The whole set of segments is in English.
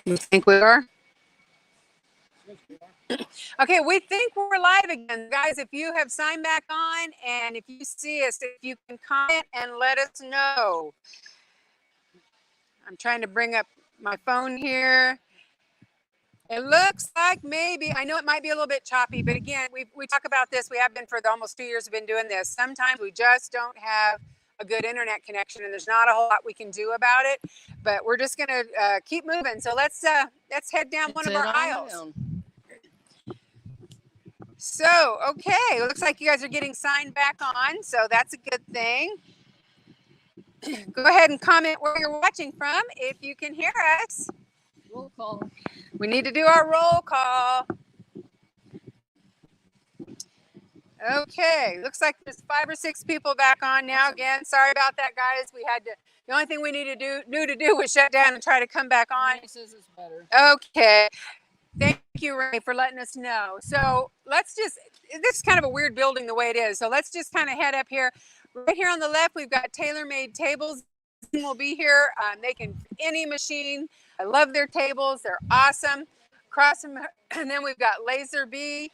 You think we are? Okay, we think we're live again. Guys, if you have signed back on and if you see us, if you can comment and let us know. I'm trying to bring up my phone here. It looks like maybe, I know it might be a little bit choppy, but again, we talk about this. We have been for the almost 2 years we've been doing this. Sometimes we just don't have a good internet connection and there's not a whole lot we can do about it, but we're just going to keep moving. So let's head down one of our aisles. So, okay, it looks like you guys are getting signed back on, so that's a good thing. Go ahead and comment where you're watching from if you can hear us. Roll call. We need to do our roll call. Okay, looks like there's 5 or 6 people back on now. Again, sorry about that, guys. We had to. The only thing we knew to do was shut down and try to come back on. This is better. Okay. Thank you, Ray, for letting us know. So let's just, this is kind of a weird building the way it is. So let's just kind of head up here. Right here on the left, we've got tailor-made tables. Will be here. They can any machine. I love their tables. They're awesome. Across from, and then we've got Laser Bee.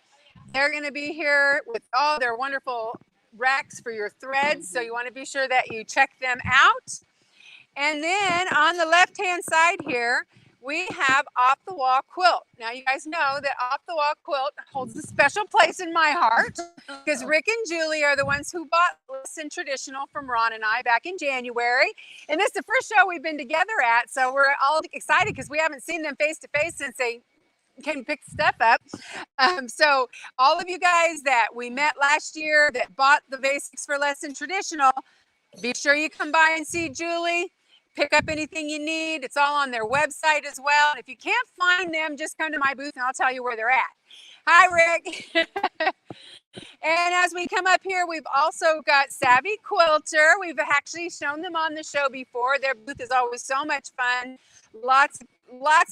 They're going to be here with all their wonderful racks for your threads. So you want to be sure that you check them out. And then on the left-hand side here, we have Off the Wall Quilt. Now you guys know that Off the Wall Quilt holds a special place in my heart because Rick and Julie are the ones who bought Listen Traditional from Ron and I back in January. And this is the first show we've been together at, so we're all excited because we haven't seen them face to face since they came to pick stuff up. So all of you guys that we met last year that bought the basics for Listen Traditional, be sure you come by and see Julie. Pick up anything you need. It's all on their website as well. And if you can't find them, just come to my booth and I'll tell you where they're at. Hi, Rick. And as we come up here, we've also got Savvy Quilter. We've actually shown them on the show before. Their booth is always so much fun. Lots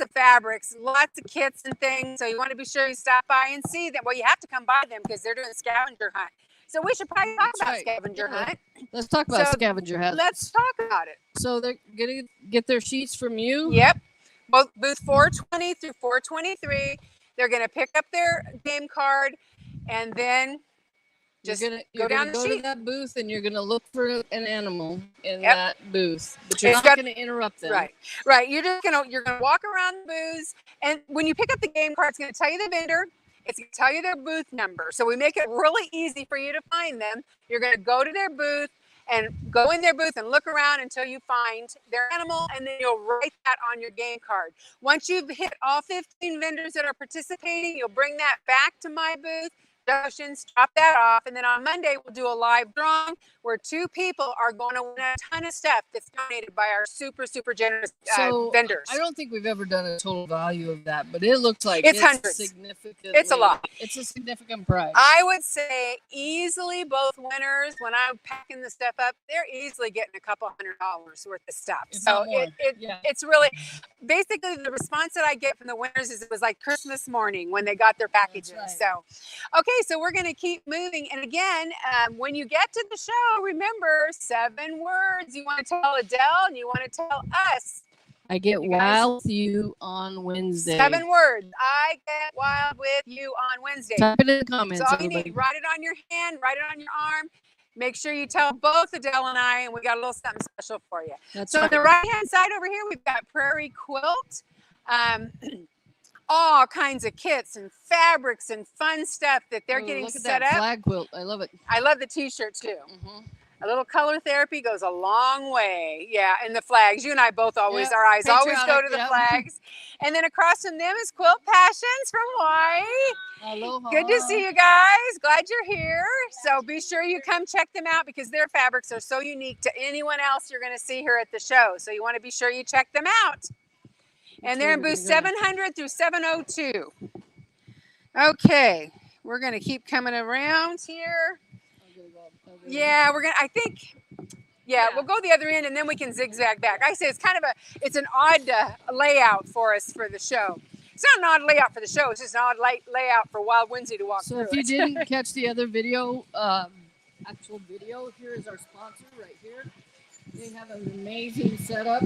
of fabrics, lots of kits and things. So you want to be sure you stop by and see them. Well, you have to come by them because they're doing a scavenger hunt. So we should probably talk about scavenger hunt. Let's talk about scavenger hunt. Let's talk about it. So they're going to get their sheets from you? Yep. Both booth 420 through 423. They're going to pick up their game card and then just go down the sheet. To that booth and you're going to look for an animal in that booth. But you're not going to interrupt them. Right. You're going to walk around the booths, and when you pick up the game card, it's going to tell you the vendor. It's going to tell you their booth number. So we make it really easy for you to find them. You're going to go to their booth and go in their booth and look around until you find their animal, and then you'll write that on your game card. Once you've hit all 15 vendors that are participating, you'll bring that back to my booth. Drop that off, and then on Monday we'll do a live drawing where 2 people are going to win a ton of stuff that's donated by our super generous vendors. I don't think we've ever done a total value of that, but it looks like it's hundreds. It's a lot. It's a significant price. I would say easily both winners, when I'm packing the stuff up, they're easily getting a couple $100 worth of stuff. It's really basically the response that I get from the winners is it was like Christmas morning when they got their packages. Right. So okay, so we're going to keep moving. And again, when you get to the show, remember 7 words you want to tell Adele and you want to tell us. I get wild with you on Wednesday. 7 words. I get wild with you on Wednesday. Type it in the comments. That's all you need. Write it on your hand. Write it on your arm. Make sure you tell both Adele and I, and we got a little something special for you. That's on the right-hand side over here, we've got Prairie Quilt. All kinds of kits and fabrics and fun stuff that they're getting set up. Flag quilt. I love it. I love the t-shirt too. A little color therapy goes a long way. Yeah, and the flags. You and I both always, our eyes always go to the flags. And then across from them is Quilt Passions from Hawaii. Aloha. Good to see you guys. Glad you're here. So be sure you come check them out because their fabrics are so unique to anyone else you're going to see here at the show. So you want to be sure you check them out. And they're in booth 700 through 702. Okay, we're going to keep coming around here. Yeah, we're going to, I think, we'll go the other end and then we can zigzag back. I say it's an odd layout for us for the show. It's not an odd layout for the show. It's just an odd layout for Wild Wednesday to walk through. So if you didn't catch the other video, actual video. Here is our sponsor right here. They have an amazing setup.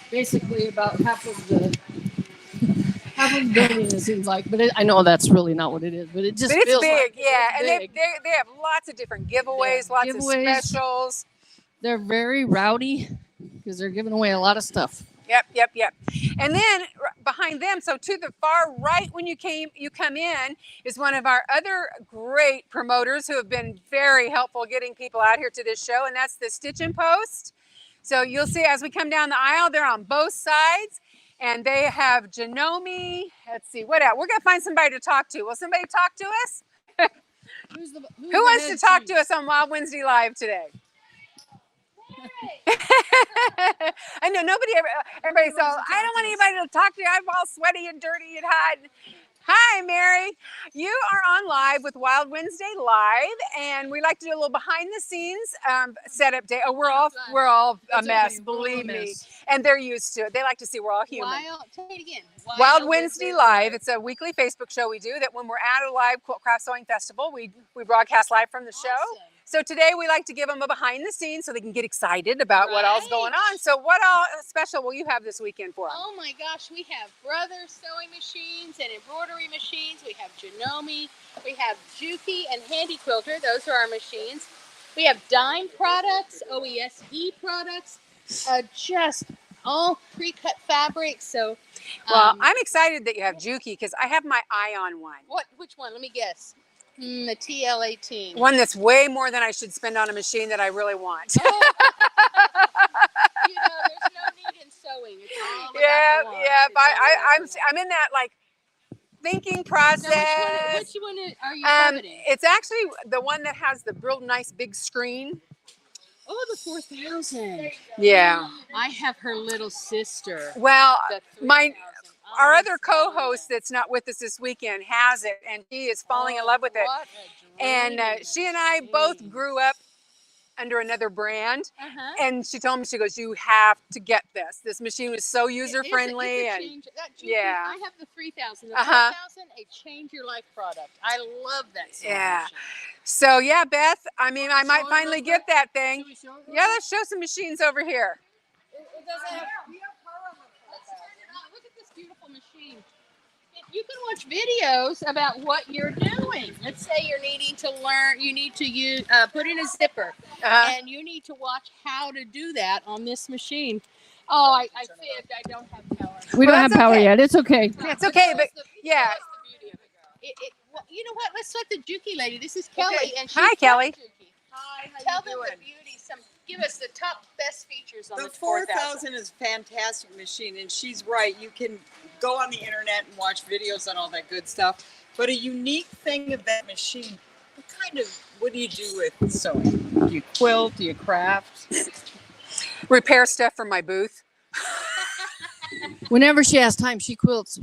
Basically, about half of the building, it seems like. But I know that's really not what it is. But it just But it's feels big, like yeah. it's And big. they have lots of different giveaways, lots of specials. They're very rowdy because they're giving away a lot of stuff. Yep. And then behind them, so to the far right when you come in, is one of our other great promoters who have been very helpful getting people out here to this show, and that's the Stitch and Post. So you'll see as we come down the aisle, they're on both sides, and they have Janome. Let's see, what else? We're gonna find somebody to talk to. Will somebody talk to us? Who wants to talk to us on Wild Wednesday Live today? I know everybody's all, I don't want anybody to talk to you. I'm all sweaty and dirty and hot. Hi, Mary. You are on live with Wild Wednesday Live, and we like to do a little behind the scenes setup day. Oh, we're all a mess, believe me. And they're used to it. They like to see we're all human. Tell me it again. Wild Wednesday Live. It's a weekly Facebook show we do that when we're at a live quilt craft sewing festival, we broadcast live from the show. So today we like to give them a behind the scenes so they can get excited about what all's going on. So what all special will you have this weekend for them? Oh my gosh, we have Brothers sewing machines and embroidery machines. We have Janome. We have Juki and Handy Quilter. Those are our machines. We have Dime products, OESD products, just all pre-cut fabrics. So, well, I'm excited that you have Juki because I have my eye on one. Which one? Let me guess. The TL18. One that's way more than I should spend on a machine that I really want. Oh. There's no need in sewing. It's all about I'm in that like thinking process. Now, which one are you coveting? It's actually the one that has the real nice big screen. Oh, the 4000. Yeah. I have her little sister. Well, our other co-host that's not with us this weekend has it, and she is falling in love with it. And she and I both grew up under another brand, and she told me, she goes, you have to get this. This machine was so user-friendly. I have the 3000. The 4000, a change your life product. I love that sewing machine. So yeah, Beth, I mean, I might finally get that thing. Yeah, let's show some machines over here. It doesn't have... Look at this beautiful machine. You can watch videos about what you're doing. Let's say you're needing to learn, you need to use, put in a zipper, and you need to watch how to do that on this machine. Oh, I fibbed. I don't have power. We don't have power yet. It's okay. It's okay, but yeah. Well, you know what? Let's let the Juki lady. This is Kelly, and she's Hi, Kelly. Hi, tell them the beauty. Give us the top best features on the 4000 is a fantastic machine, and she's right. You can go on the internet and watch videos on all that good stuff. But a unique thing of that machine, what do you do with sewing? Do you quilt? Do you craft? Repair stuff from my booth. Whenever she has time, she quilts.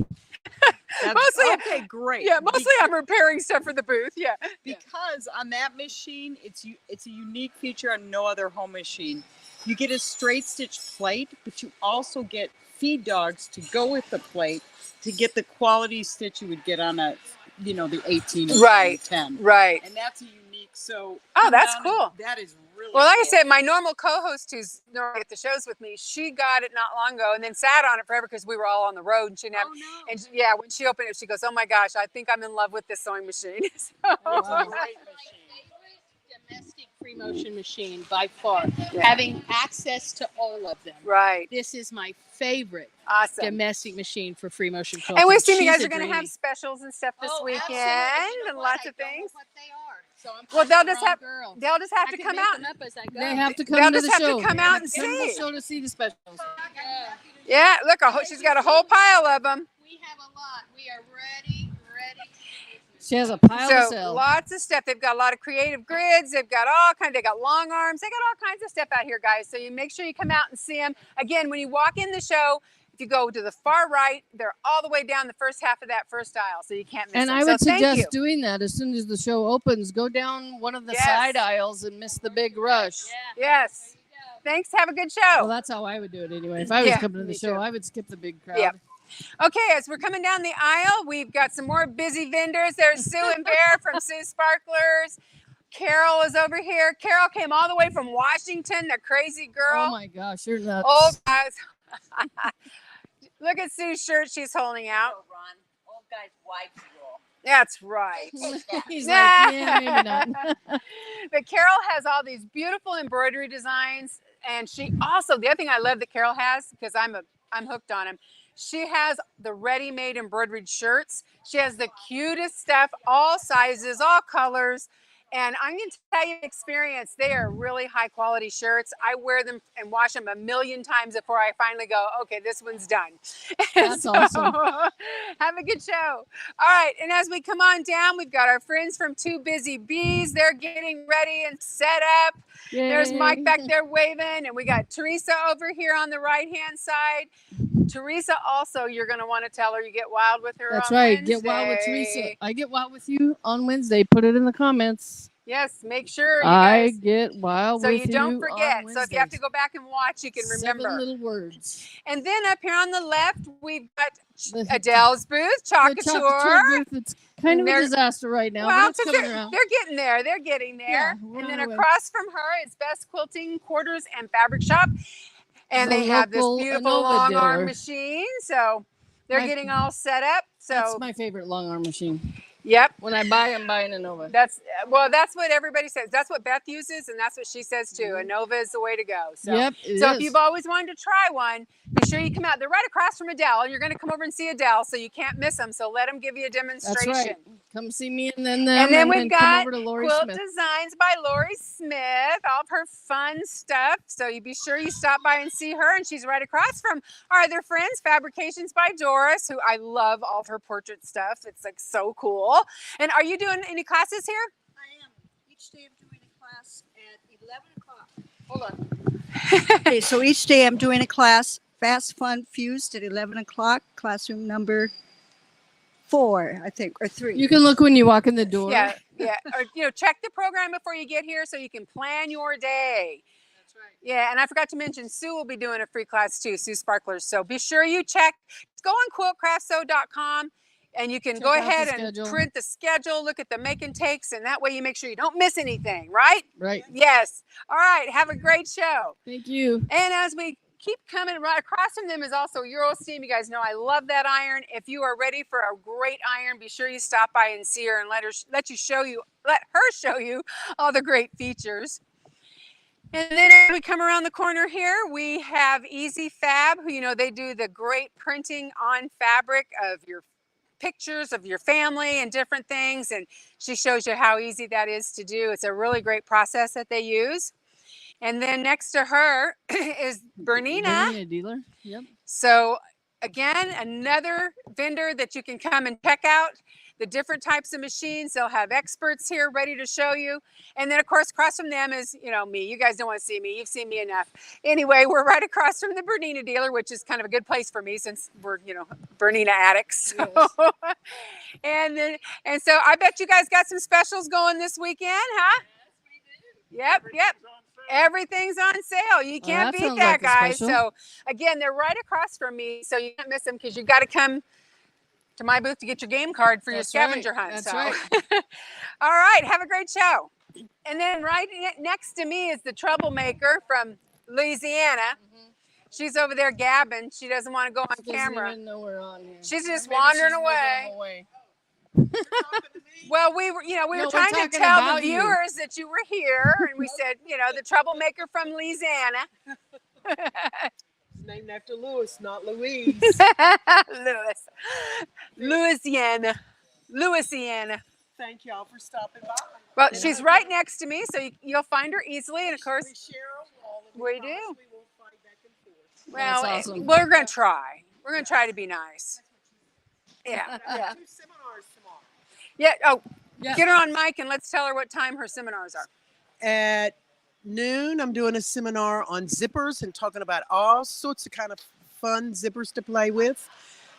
Okay, great. Yeah, mostly I'm repairing stuff for the booth. Yeah, because on that machine, it's a unique feature on no other home machine. You get a straight stitch plate, but you also get feed dogs to go with the plate to get the quality stitch you would get on a, the 18 or 10. Right. And that's a unique. So. Oh, that's cool. That is really. Well, like cool. I said, my normal co-host who's normally at the shows with me, she got it not long ago and then sat on it forever because we were all on the road and she didn't have. Oh, no. And yeah, when she opened it, she goes, "Oh my gosh, I think I'm in love with this sewing machine." So. My favorite domestic free motion machine by far. Having access to all of them. Right. This is my favorite domestic machine for free motion quilting. And we assume you guys are going to have specials and stuff this weekend and lots of things. What they are. So well, they'll just have to come out. They have to come to the show. They'll just have to come out and see. Show to see the specials. Yeah, look, she's got a whole pile of them. We have a lot. We are ready. She has a pile to sell. Lots of stuff. They've got a lot of creative grids. They've got all kinds. They got long arms. They got all kinds of stuff out here, guys. So you make sure you come out and see them. Again, when you walk in the show, if you go to the far right, they're all the way down the first half of that first aisle, so you can't miss them. And I would suggest doing that as soon as the show opens. Go down one of the side aisles and miss the big rush. Yeah. Yes. Thanks. Have a good show. Well, that's how I would do it anyway. If I was coming to the show, I would skip the big crowd. Yeah. Okay, as we're coming down the aisle, we've got some more busy vendors. There's Sue and Bear from Sue Sparklers. Carol is over here. Carol came all the way from Washington, the crazy girl. Oh my gosh, you're nuts. Oh, guys. Look at Sue's shirt she's holding out. Ron, old guy's wife's rule. That's right. He's like, yeah, maybe not. But Carol has all these beautiful embroidery designs, and she also, the other thing I love that Carol has, because I'm hooked on them, she has the ready-made embroidered shirts. She has the cutest stuff, all sizes, all colors. And I'm going to tell you experience, they are really high quality shirts. I wear them and wash them a million times before I finally go, okay, this one's done. That's awesome. Have a good show. All right. And as we come on down, we've got our friends from Two Busy Bees. They're getting ready and set up. Yay. There's Mike back there waving. And we got Teresa over here on the right-hand side. Teresa also, you're going to want to tell her you get wild with her. That's on right. Wednesday. Get wild with Teresa. I get wild with you on Wednesday. Put it in the comments. Yes, make sure you I guys, get wild so with you don't on forget. So if you have to Wednesdays. go back and watch, you can remember. 7 little words. And then up here on the left, we've got The- Adele's booth, The Chocature. booth, it's kind of a They're- disaster right now, Well, but it's coming around. they're getting there. They're getting there. Yeah, we're And on then our way. across from her is Best Quilting Quarters and Fabric Shop. And The they have this local beautiful Anova long arm dealer. machine. So they're My- getting all set up. That's So, my favorite long arm machine. yep. When I buy, I'm buying a Nova. That's what everybody says. That's what Beth uses, and that's what she says too. A Nova is the way to go. So, Yep, it so if is. you've always wanted to try one, be sure you come out. They're right across from Adele. You're going to come over and see Adele, so you can't miss them. So let them give you a That's demonstration. right. Come see me and then them. And then we've come got over to Lori Quilt Smith. Designs by Lori Smith, all of her fun stuff. So you be sure you stop by and see her. And she's right across from our other friends, Fabrications by Doris, who I love all of her portrait stuff. It's like so cool. And are you doing any classes here? I am. Each day I'm doing a class at 11 o'clock. Hold on. Okay, so each day I'm doing a class, Fast Fun Fused at 11 o'clock, classroom number 4, I think, or 3. You can look when you walk in the door. Yeah, yeah. Or check the program before you get here so you can plan your day. That's right. Yeah, and I forgot to mention Sue will be doing a free class too, Sue Sparklers. So be sure you check. Go on quiltcraftsew.com and you can Check go out the ahead and schedule. print the schedule, look at the make and takes, and that way you make sure you don't miss anything, right? Right. Yes. All right. Have a great show. Thank you. And as we keep coming, right across from them is also Eurosteam. You guys know I love that iron. If you are ready for a great iron, be sure you stop by and see her and let her show you all the great features. And then as we come around the corner here, we have Easy Fab, who they do the great printing on fabric of your pictures of your family and different things, and she shows you how easy that is to do. It's a really great process that they use. And then next to her is Bernina. Bernina dealer. Yep. So again, another vendor that you can come and check out the different types of machines. They'll have experts here ready to show you. And then of course, across from them is, me. You guys don't want to see me. You've seen me enough. Anyway, we're right across from the Bernina dealer, which is kind of a good place for me since we're, Bernina addicts. So. Yes. And so I bet you guys got some specials going this weekend, huh? Yes, we do. Yep. Everything's on sale. You can't that beat sounds that, like a guys. special. So again, they're right across from me, so you can't miss them because you got to come to my booth to get your game card for That's your right. scavenger hunt. That's so. right. All right, have a great show. And then right next to me is the troublemaker from Louisiana. She's over there gabbing. She doesn't want to go on She doesn't camera. even know we're on here. She's just Maybe wandering she's moving away. Well, we were we're trying to talking tell the about you. viewers that you were here, and we said, the troublemaker from Louisiana. It's named after Louis, not Louise. Louisiana. Thank y'all for stopping by. Well, she's right next to me, so you'll find her easily. And of course, We share a wall. And We promise do. We won't fight back and forth. well, That's awesome. we're going to try. We're going to try to be nice. Yeah. I have 2 seminars tomorrow. Yeah. Oh, Yeah. get her on mic and let's tell her what time her seminars are. At noon, I'm doing a seminar on zippers and talking about all sorts of kind of fun zippers to play with,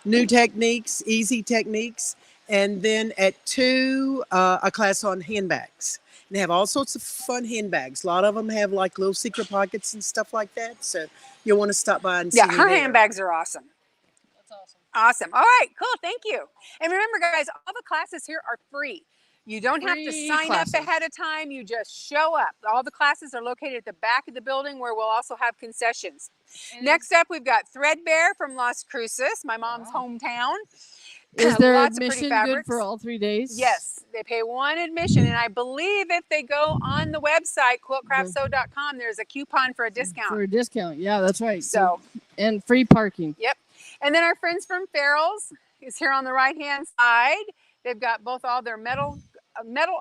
new techniques, easy techniques. And then at 2, a class on handbags. And they have all sorts of fun handbags. A lot of them have like little secret pockets and stuff like that. So you'll want to stop by and see Yeah, me her there. handbags are awesome. That's awesome. Awesome. All right, cool. Thank you. And remember, guys, all the classes here are free. You don't have to Free sign classes. up ahead of time. You just show up. All the classes are located at the back of the building where we'll also have concessions. And Next up, we've got Threadbare from Las Cruces, my mom's Wow. hometown. is there Lots of pretty admission good fabrics. for all 3 days? Yes, they pay one admission, and I believe if they go on the website quiltcraftsew.com, there's a coupon for a discount. For a discount. Yeah, that's right. So, and free parking. yep. And then our friends from Farrell's is here on the right-hand side. They've got both all their metal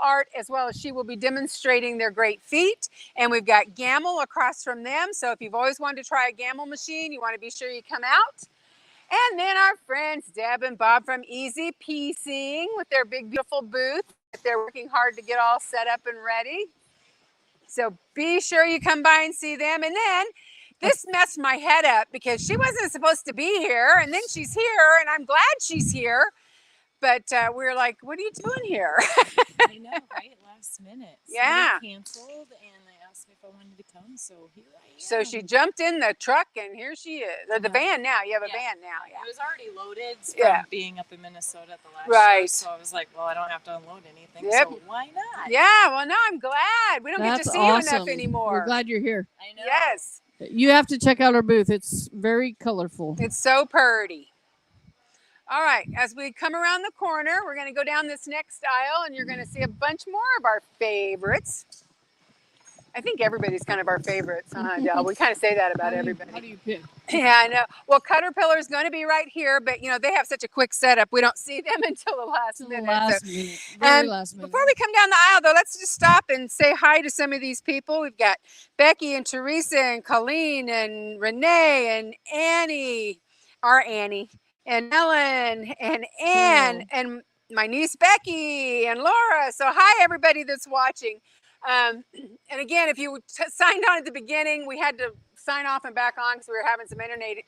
art, as well as she will be demonstrating their great feet. And we've got Gamble across from them. So if you've always wanted to try a Gamble machine, you want to be sure you come out. And then our friends Deb and Bob from Easy Piecing with their big, beautiful booth. They're working hard to get all set up and ready. So be sure you come by and see them. And then this messed my head up because she wasn't supposed to be here. And then she's here, and I'm glad she's here. But we were like, what are you doing here? I know, right? Last minute. Yeah. Somebody canceled, and they asked me if I wanted to come, so here I am. So she jumped in the truck, and here she is. Or the van now. You have a Yeah. van now, yeah. It was already loaded from Yeah. being up in Minnesota at the last Right. show, so I was like, well, I don't have to unload anything, Yep. so why not? Yeah, well, now I'm glad. We don't get to That's see you awesome. enough anymore. We're glad you're here. I know. Yes, You have to check out our booth. It's very colorful. it's so pretty. All right, as we come around the corner, we're going to go down this next aisle, and you're going to see a bunch more of our favorites. I think everybody's kind of our favorites, huh, Del? We kind of say that about everybody. How do you pick? Yeah, I know. Well, Caterpillar is going to be right here, but you know they have such a quick setup. We don't see them until the last The minute. last So- minute. Very And last minute. before we come down the aisle, though, let's just stop and say hi to some of these people. We've got Becky and Teresa and Colleen and Renee and Annie, our Annie, and Ellen and Ann and my niece Becky and Laura. So hi, everybody that's watching. And again, if you signed on at the beginning, we had to sign off and back on because we were having some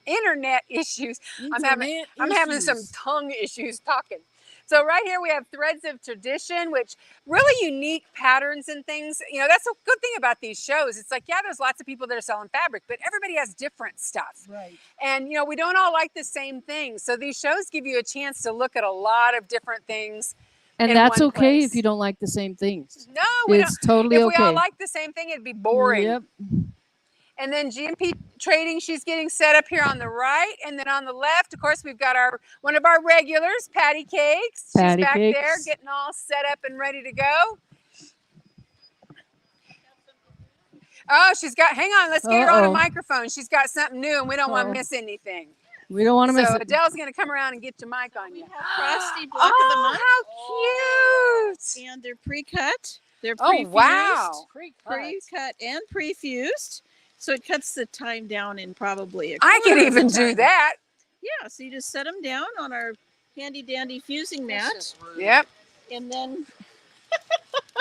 internet issues. I'm having some tongue issues talking. So right here we have Threads of Tradition, which really unique patterns and things. You know, that's a good thing about these shows. It's like, yeah, there's lots of people that are selling fabric, but everybody has different stuff. Right. And, you know, we don't all like the same things. So these shows give you a chance to look at a lot of different things. And in that's one okay place. if you don't like the same things. No, we It's don't. totally If okay. we all like the same thing, it'd be boring. Yep. And then GMP Trading, she's getting set up here on the right. And then on the left, of course, we've got one of our regulars, Patty Cakes. Patty she's back Cakes. there getting all set up and ready to go. Oh, hang on, let's get her on a Uh-oh. microphone. She's got something new and we don't want Uh-oh. to miss anything. We don't want to miss So it. Adele's going to come around and get your mic on you. We have Frosty Block of the Month. Oh, how cute. And they're pre-cut. They're Oh, pre-fused. wow. Pre-cut and pre-fused. So it cuts the time down in probably a I quarter can of the even do time. that. Yeah, so you just set them down on our handy dandy fusing mat. Yep. And then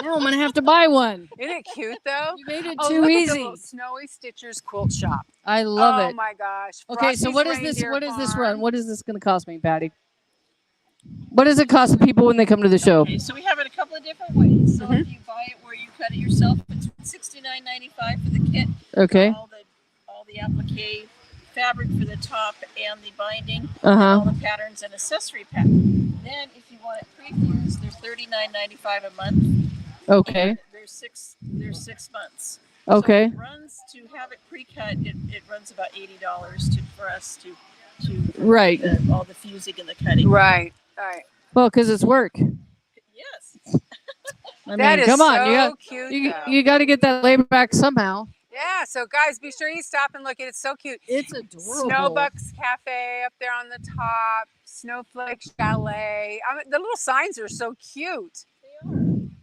Now I'm going to have to buy one. Isn't it cute, though? You made it Oh, too look at the easy. little Snowy Stitchers quilt shop. I love Oh it. my gosh. Okay, so Frosty's what is this? Reindeer What is this Farm. run? What is this going to cost me, Patty? What does it cost the people when they come to the show? okay, so we have it a couple of different ways. So Mhm. if you buy it where you cut it yourself, it's $69.95 for the kit. Okay. All the applique fabric for the top and the binding. Uh-huh. All the patterns and accessory pack. Then if you want it pre-fused, they're $39.95 a month. Okay. And there's 6 months. Okay. So it runs to have it pre-cut. It runs about $80 for us to Right. all the fusing and the cutting. Right. Right. Well, because it's work. Yes. I That mean, is come on. so cute. You though. got to get that labor back somehow. Yeah. So guys, be sure you stop and look at it. It's so cute. It's adorable. Snowbucks Cafe up there on the top. Snowflake Chalet. I mean, the little signs are so cute.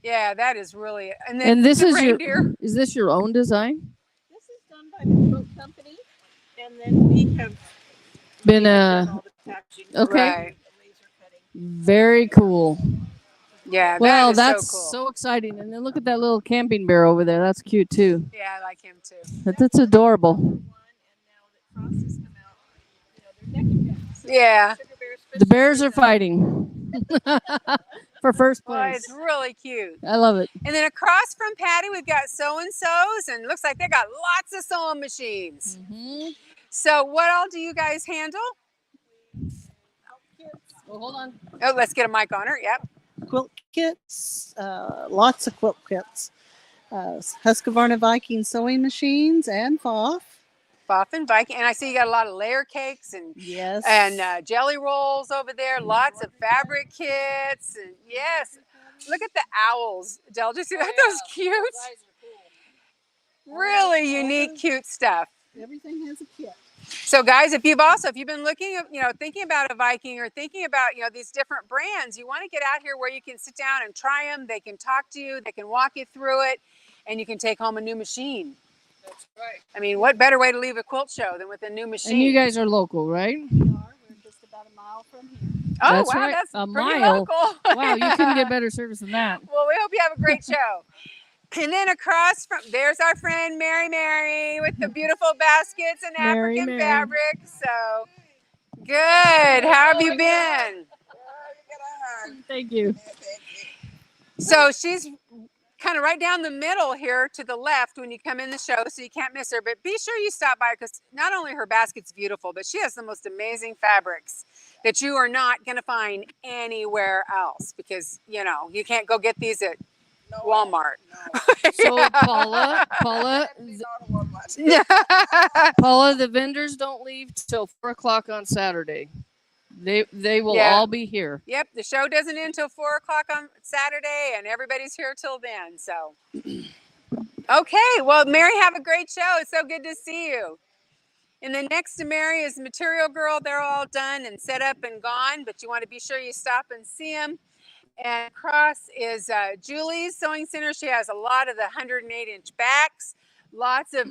Yeah, that is really. And then And this the is reindeer. is this your own design? This is done by the Quilt Company, and then we have Been done all the packaging. okay. Right. Laser cutting. Very cool. Yeah. Well, that is that's so cool. so exciting. And then look at that little camping bear over there. That's cute too. Yeah, I like him too. That's adorable. One, and now that Frost has come out, they're neck and neck. So Yeah. Sugar Bears, The bears are fighting for first Well, place. it's really cute. I love it. And then across from Patty, we've got sew and sews, and it looks like they got lots of sewing machines. So what all do you guys handle? Well, hold on. Oh, let's get a mic on her. Yep. Quilt Kits, lots of quilt kits. Husqvarna Viking sewing machines and Foff. Foff and Viking, and I see you got a lot of layer cakes and Yes. jelly rolls over there. Lots of fabric kits, and yes, look at the owls. Del, just see that? Those cute, really unique, cute stuff. Everything has a kit. So guys, if you've been looking, thinking about a Viking or thinking about, these different brands, you want to get out here where you can sit down and try them. They can talk to you, they can walk you through it, and you can take home a new machine. That's right. I mean, what better way to leave a quilt show than with a new machine? And you guys are local, right? We are. We're just about a mile from here. Oh, That's wow, right. that's A pretty mile. local. Wow, you couldn't get better service than that. Well, we hope you have a great show. And then across from, there's our friend Mary with the beautiful baskets and Mary. African fabrics. So good. How have you been? Thank you. So she's kind of right down the middle here to the left when you come in the show, so you can't miss her. But be sure you stop by because not only her basket's beautiful, but she has the most amazing fabrics that you are not going to find anywhere else because, you can't go get these at Walmart. So Paula, the vendors don't leave till 4 o'clock on Saturday. They will all be here. Yep, the show doesn't end till 4 o'clock on Saturday, and everybody's here till then. So, okay, well, Mary, have a great show. It's so good to see you. And then next to Mary is Material Girl. They're all done and set up and gone, but you want to be sure you stop and see them. And across is Julie's Sewing Center. She has a lot of the 108-inch backs, lots of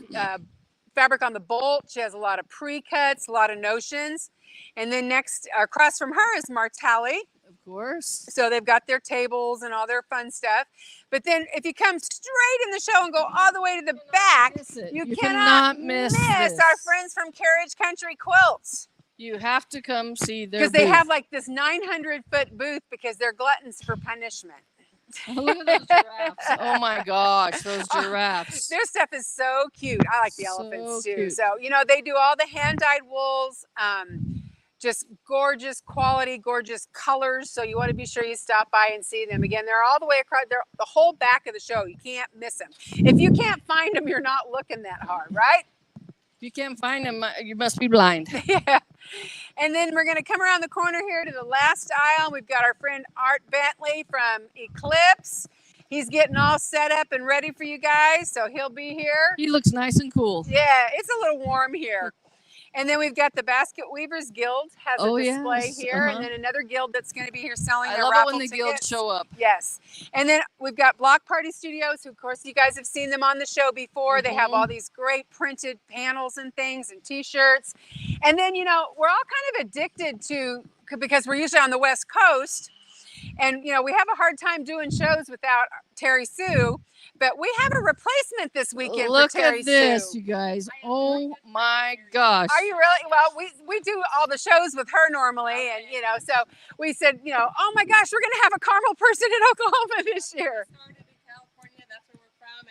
fabric on the bolt. She has a lot of pre-cuts, a lot of notions. And then next, across from her is Martelli. Of course. So they've got their tables and all their fun stuff. But then if you come straight in the show and go all the way to the back, you cannot miss our friends from Carriage Country Quilts. You have to come see their Because they have like this 900-foot booth because they're gluttons for punishment. Look at those giraffes. Oh my gosh, those giraffes. Their stuff is so cute. I like the elephants too. Cute. So, they do all the hand-dyed wools, just gorgeous quality, gorgeous colors. So you want to be sure you stop by and see them. Again, they're all the way across. They're the whole back of the show. You can't miss them. If you can't find them, you're not looking that hard, right? If you can't find them, you must be blind. Yeah. And then we're going to come around the corner here to the last aisle. We've got our friend Art Bentley from Eclipse. He's getting all set up and ready for you guys, so he'll be here. He looks nice and cool. Yeah, it's a little warm here. And then we've got the Basket Weavers Guild has a display here, and then another guild that's going to be here selling their raffle I love it when the tickets. guilds show up. Yes. And then we've got Block Party Studios, who, of course, you guys have seen them on the show before. They have all these great printed panels and things and T-shirts. And then, we're all kind of addicted to, because we're usually on the West Coast, and, we have a hard time doing shows without Terry Sue. But we have a replacement this weekend for Terry Sue. Look at this, you guys. Oh, my gosh. Are you really? Well, we do all the shows with her normally. And, so we said, oh, my gosh, we're going to have a Carmel person in Oklahoma this year.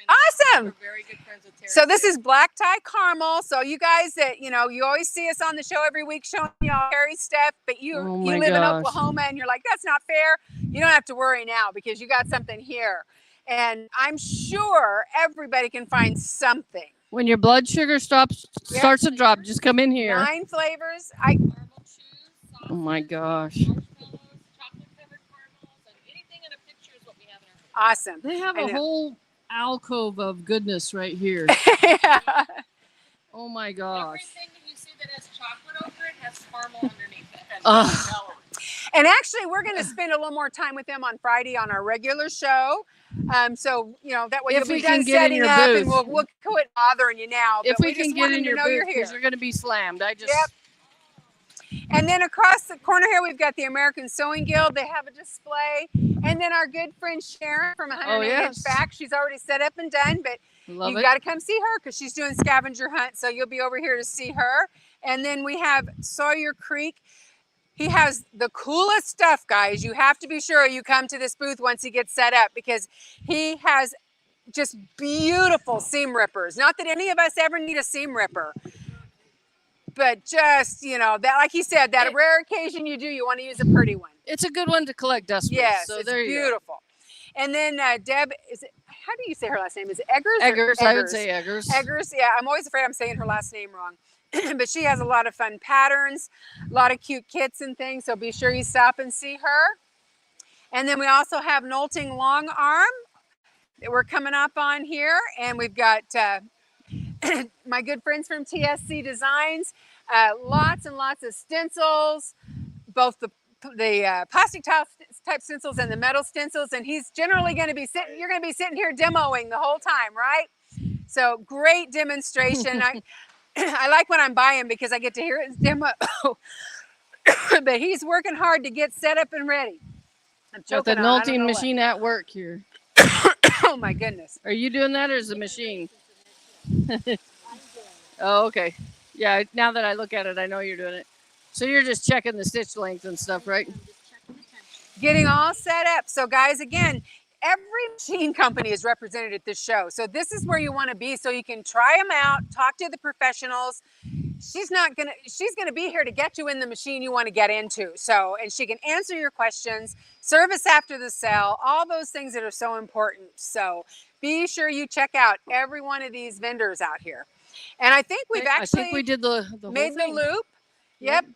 Awesome. We're very good friends with Terry. So this is Black Tie Carmel. So you guys that, you always see us on the show every week showing y'all Terry stuff, but you live in Oklahoma and you're like, that's not fair. You don't have to worry now because you got something here. And I'm sure everybody can find something. When your blood sugar starts to drop, just come in here. 9 flavors. Oh my gosh. Awesome. They have a whole alcove of goodness right here. Yeah. Oh my gosh. Everything that you see that has chocolate over it has caramel underneath it. And actually, we're going to spend a little more time with them on Friday on our regular show. So, that way you'll be done setting up and we'll quit bothering you now. If but we can get in your booth, because you're going to be slammed. Yep. And then across the corner here, we've got the American Sewing Guild. They have a display. And then our good friend Sharon from 108-inch Back. She's already set up and done, but you've got to come see her because she's doing scavenger hunt. So you'll be over here to see her. And then we have Sawyer Creek. He has the coolest stuff, guys. You have to be sure you come to this booth once he gets set up because he has just beautiful seam rippers. Not that any of us ever need a seam ripper. but just, you know, that, like he said, that rare occasion you want to use a pretty one. It's a good one to collect dust with. Yes, So it's there you go. beautiful. And then Deb, how do you say her last name? Is it Eggers? Eggers, or I would say Eggers. Eggers, yeah. I'm always afraid I'm saying her last name wrong. But she has a lot of fun patterns, a lot of cute kits and things. So be sure you stop and see her. And then we also have Knolting Long Arm that we're coming up on here. And we've got my good friends from TSC Designs, lots and lots of stencils, both the plastic type stencils and the metal stencils. And he's generally going to be sitting, you're going to be sitting here demoing the whole time, right? So great demonstration. I like when I'm by him because I get to hear his demo. But he's working hard to get set up and ready. I'm Got the knolting machine at work here. Oh my goodness. Are you doing that or is the machine? Oh, okay. Yeah, now that I look at it, I know you're doing it. So you're just checking the stitch length and stuff, right? Getting all set up. So guys, again, every machine company is represented at this show. So this is where you want to be so you can try them out, talk to the professionals. She's gonna be here to get you in the machine you want to get into. So, and she can answer your questions, service after the sale, all those things that are so important. So be sure you check out every one of these vendors out here. And I think we've actually I think we did the made the loop. Yep.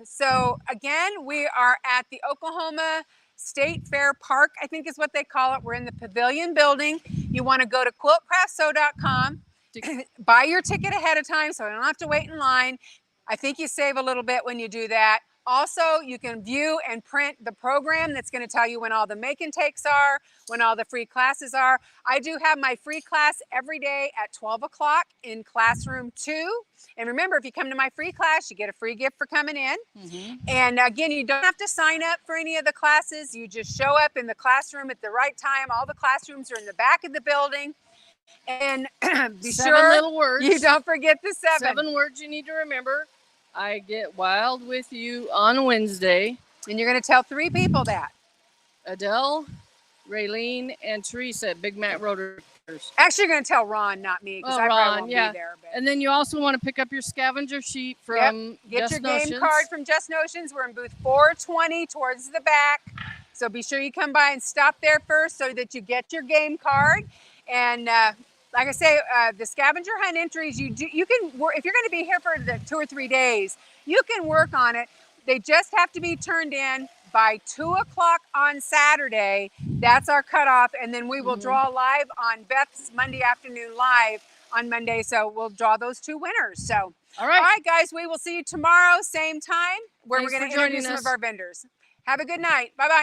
So again, we are at the Oklahoma State Fair Park, I think is what they call it. We're in the Pavilion building. You want to go to quiltcraftsew.com. Buy your ticket ahead of time so you don't have to wait in line. I think you save a little bit when you do that. Also, you can view and print the program that's going to tell you when all the make and takes are, when all the free classes are. I do have my free class every day at 12 o'clock in classroom 2. And remember, if you come to my free class, you get a free gift for coming in. And again, you don't have to sign up for any of the classes. You just show up in the classroom at the right time. All the classrooms are in the back of the building. And be sure little words. You don't forget the 7. 7 words you need to remember. I get wild with you on Wednesday. And you're going to tell 3 people that. Adele, Raylene, and Teresa at Big Mac Rotary. Actually, you're going to tell Ron, not me, because I probably won't be there. But. And then you also want to pick up your scavenger sheet from Get Just your Notions. game card from Just Notions. We're in booth 420 towards the back. So be sure you come by and stop there first so that you get your game card. And like I say, the scavenger hunt entries, you can work, if you're going to be here for the 2 or 3 days, you can work on it. They just have to be turned in by 2 o'clock on Saturday. That's our cutoff. And then we will draw live on Beth's Monday afternoon live on Monday. So we'll draw those 2 winners. So, all right, guys, we will see you tomorrow, same time, where we're going to introduce some of our vendors. Have a good night. Bye-bye.